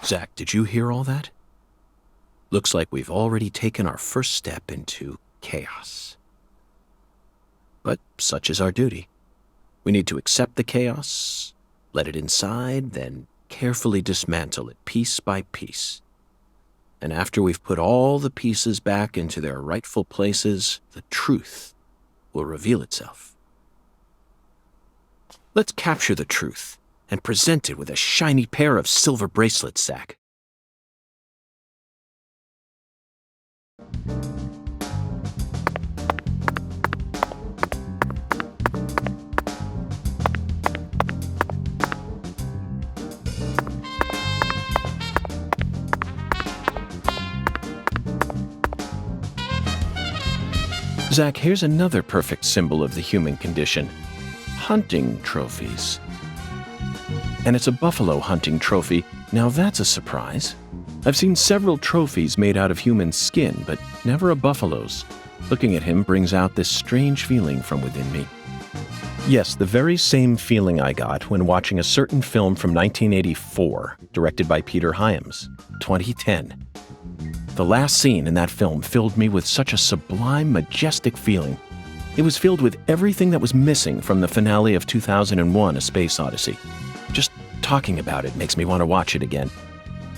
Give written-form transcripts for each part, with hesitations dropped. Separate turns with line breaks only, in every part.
Zach, did you hear all that? Looks like we've already taken our first step into chaos. But such is our duty. We need to accept the chaos, let it inside, then carefully dismantle it piece by piece. And after we've put all the pieces back into their rightful places, the truth will reveal itself. Let's capture the truth and present it with a shiny pair of silver bracelets, Zach. Zach, here's another perfect symbol of the human condition. Hunting trophies. And it's a buffalo hunting trophy. Now that's a surprise. I've seen several trophies made out of human skin, but never a buffalo's. Looking at him brings out this strange feeling from within me. Yes, the very same feeling I got when watching a certain film from 1984, directed by Peter Hyams, 2010. The last scene in that film filled me with such a sublime, majestic feeling. It was filled with everything that was missing from the finale of 2001: A Space Odyssey. Just talking about it makes me want to watch it again.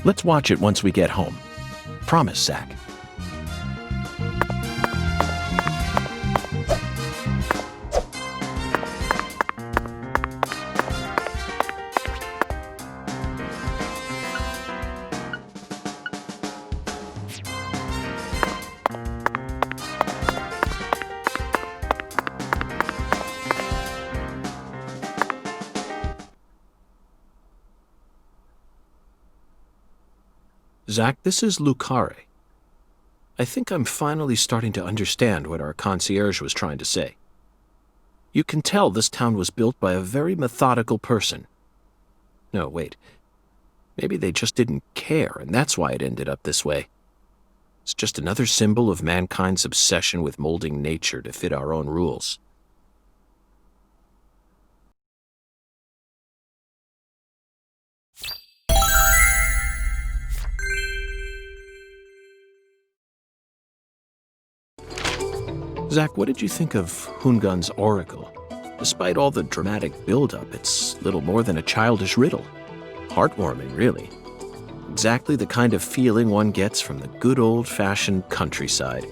Let's watch it once we get home. Promise, Zach. Zach, this is Lucare. I think I'm finally starting to understand what our concierge was trying to say. You can tell this town was built by a very methodical person. No, wait. Maybe they just didn't care, and that's why it ended up this way. It's just another symbol of mankind's obsession with molding nature to fit our own rules. Zach, what did you think of Hungun's oracle? Despite all the dramatic build-up, it's little more than a childish riddle. Heartwarming, really. Exactly the kind of feeling one gets from the good old-fashioned countryside.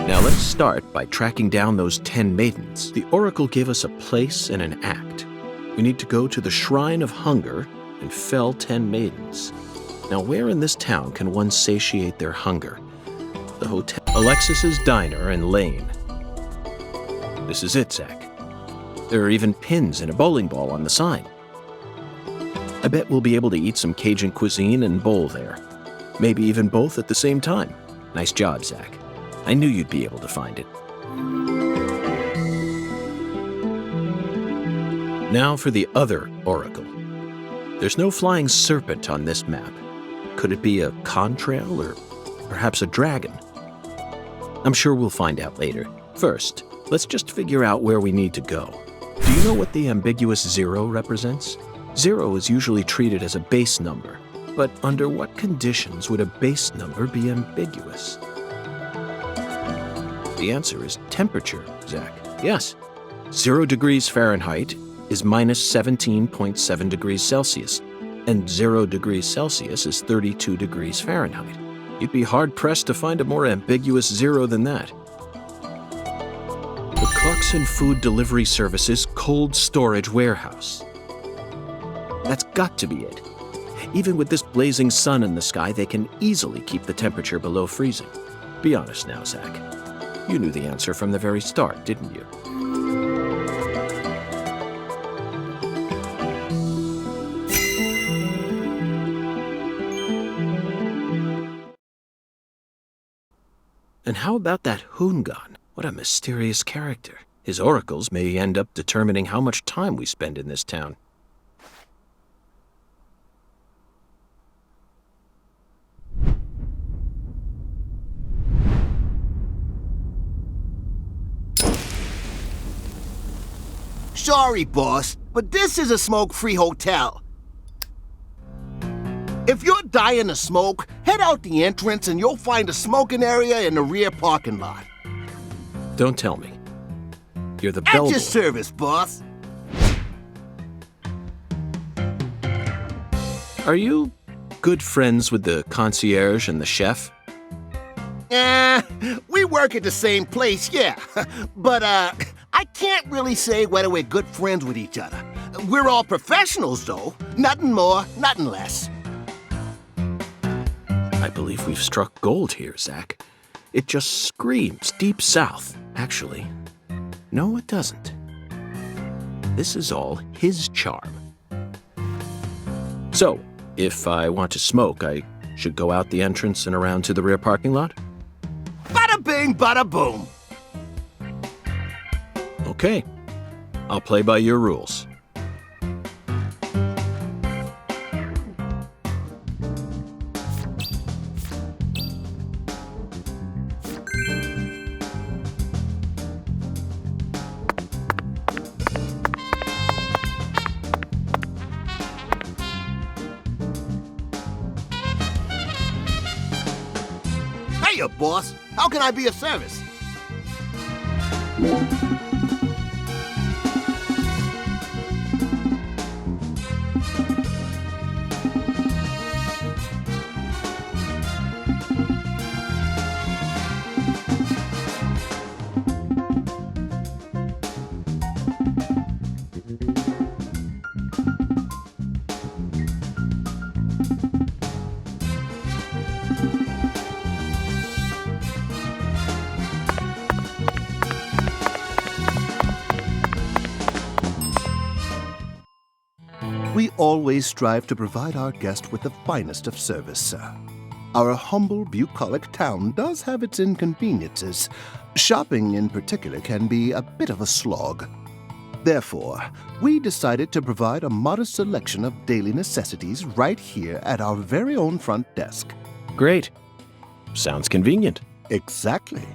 Now let's start by tracking down those 10 maidens. The oracle gave us a place and an act. We need to go to the Shrine of Hunger and fell 10 maidens. Now where in this town can one satiate their hunger? The hotel, Alexis's Diner and Lane. This is it, Zach. There are even pins and a bowling ball on the sign. I bet we'll be able to eat some Cajun cuisine and bowl there. Maybe even both at the same time. Nice job, Zach. I knew you'd be able to find it. Now for the other oracle. There's no flying serpent on this map. Could it be a contrail or perhaps a dragon? I'm sure we'll find out later. First, let's just figure out where we need to go. Do you know what the ambiguous 0 represents? 0 is usually treated as a base number, but under what conditions would a base number be ambiguous? The answer is temperature, Zach. Yes, 0 degrees Fahrenheit is minus 17.7 degrees Celsius, and 0 degrees Celsius is 32 degrees Fahrenheit. You'd be hard-pressed to find a more ambiguous 0 than that. The Clarkson Food Delivery Services Cold Storage Warehouse. That's got to be it. Even with this blazing sun in the sky, they can easily keep the temperature below freezing. Be honest now, Zach. You knew the answer from the very start, didn't you? And how about that Hungun? What a mysterious character. His oracles may end up determining how much time we spend in this town.
Sorry, boss, but this is a smoke-free hotel. If you're dying to smoke, head out the entrance and you'll find a smoking area in the rear parking lot.
Don't tell me. You're the
At
bellboy.
your service, boss.
Are you good friends with the concierge and the chef?
We work at the same place, yeah. But, I can't really say whether we're good friends with each other. We're all professionals, though. Nothing more, nothing less.
I believe we've struck gold here, Zach. It just screams Deep South, actually. No, it doesn't. This is all his charm. So, if I want to smoke, I should go out the entrance and around to the rear parking lot?
Bada bing, bada boom.
Okay. I'll play by your rules.
Hiya, boss. How can I be of service? We always strive to provide our guest with the finest of service, sir. Our humble, bucolic town does have its inconveniences. Shopping, in particular, can be a bit of a slog. Therefore, we decided to provide a modest selection of daily necessities right here at our very own front desk.
Great. Sounds convenient.
Exactly.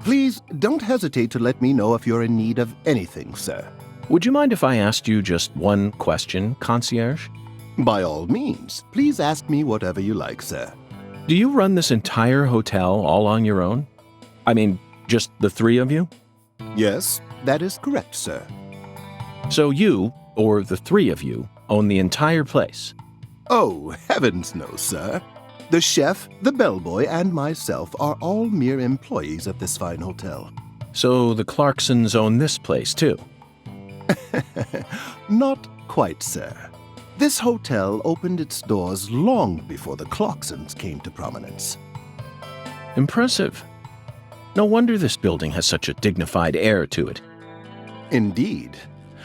Please don't hesitate to let me know if you're in need of anything, sir.
Would you mind if I asked you just one question, concierge?
By all means, please ask me whatever you like, sir.
Do you run this entire hotel all on your own? I mean, just the three of you?
Yes, that is correct, sir.
So you, or the three of you, own the entire place?
Oh, heavens no, sir. The chef, the bellboy, and myself are all mere employees of this fine hotel.
So the Clarksons own this place, too?
Not quite, sir. This hotel opened its doors long before the Clarksons came to prominence.
Impressive. No wonder this building has such a dignified air to it.
Indeed.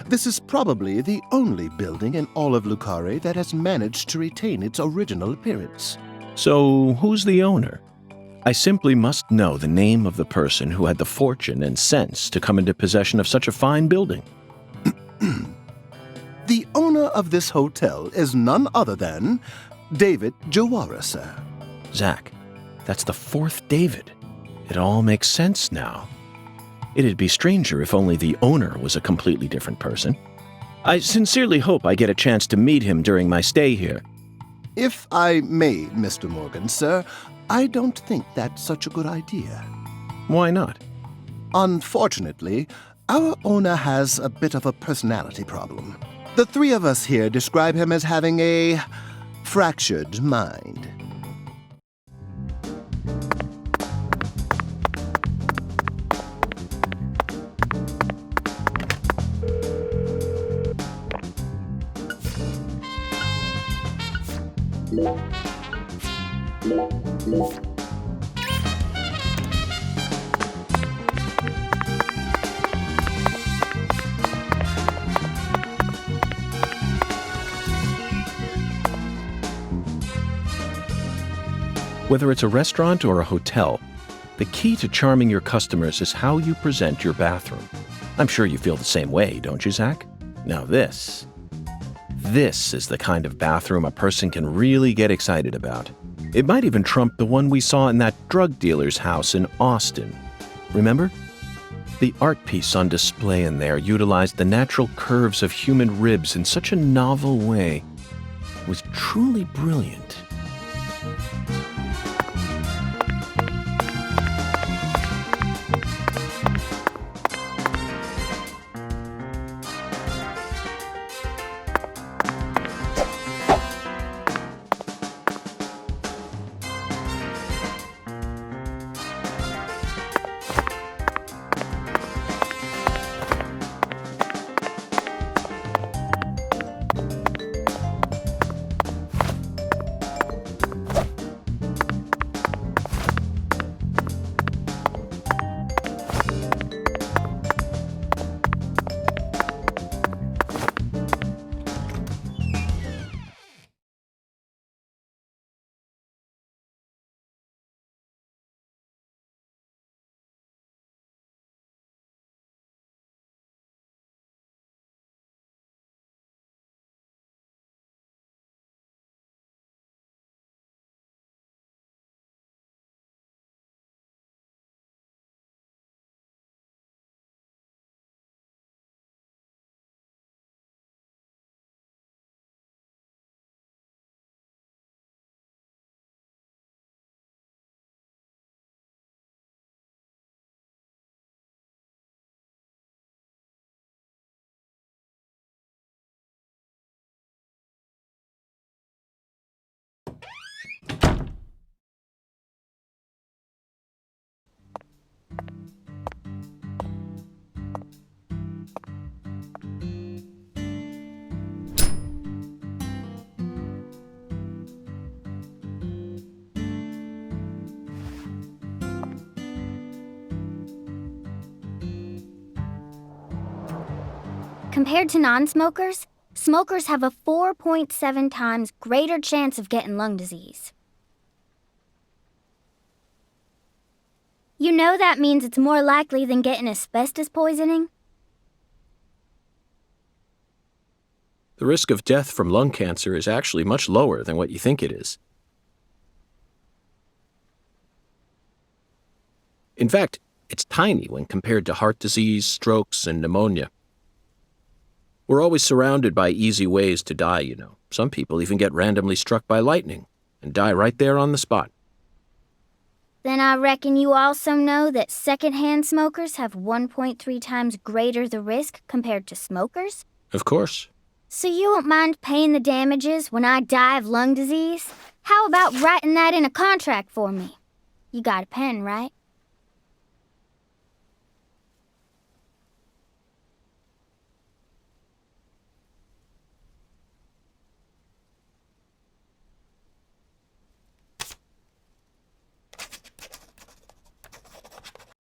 This is probably the only building in all of Lucare that has managed to retain its original appearance.
So who's the owner? I simply must know the name of the person who had the fortune and sense to come into possession of such a fine building.
The owner of this hotel is none other than David Jawara, sir.
Zach, that's the fourth David. It all makes sense now. It'd be stranger if only the owner was a completely different person. I sincerely hope I get a chance to meet him during my stay here.
If I may, Mr. Morgan, sir, I don't think that's such a good idea.
Why not?
Unfortunately, our owner has a bit of a personality problem. The three of us here describe him as having a fractured mind.
Whether it's a restaurant or a hotel, the key to charming your customers is how you present your bathroom. I'm sure you feel the same way, don't you, Zach? Now this is the kind of bathroom a person can really get excited about. It might even trump the one we saw in that drug dealer's house in Austin. Remember? The art piece on display in there utilized the natural curves of human ribs in such a novel way. It was truly brilliant.
Compared to non-smokers, smokers have a 4.7 times greater chance of getting lung disease. You know that means it's more likely than getting asbestos poisoning?
The risk of death from lung cancer is actually much lower than what you think it is. In fact, it's tiny when compared to heart disease, strokes, and pneumonia. We're always surrounded by easy ways to die, you know. Some people even get randomly struck by lightning and die right there on the spot.
Then I reckon you also know that secondhand smokers have 1.3 times greater the risk compared to smokers?
Of course.
So you won't mind paying the damages when I die of lung disease? How about writing that in a contract for me? You got a pen, right?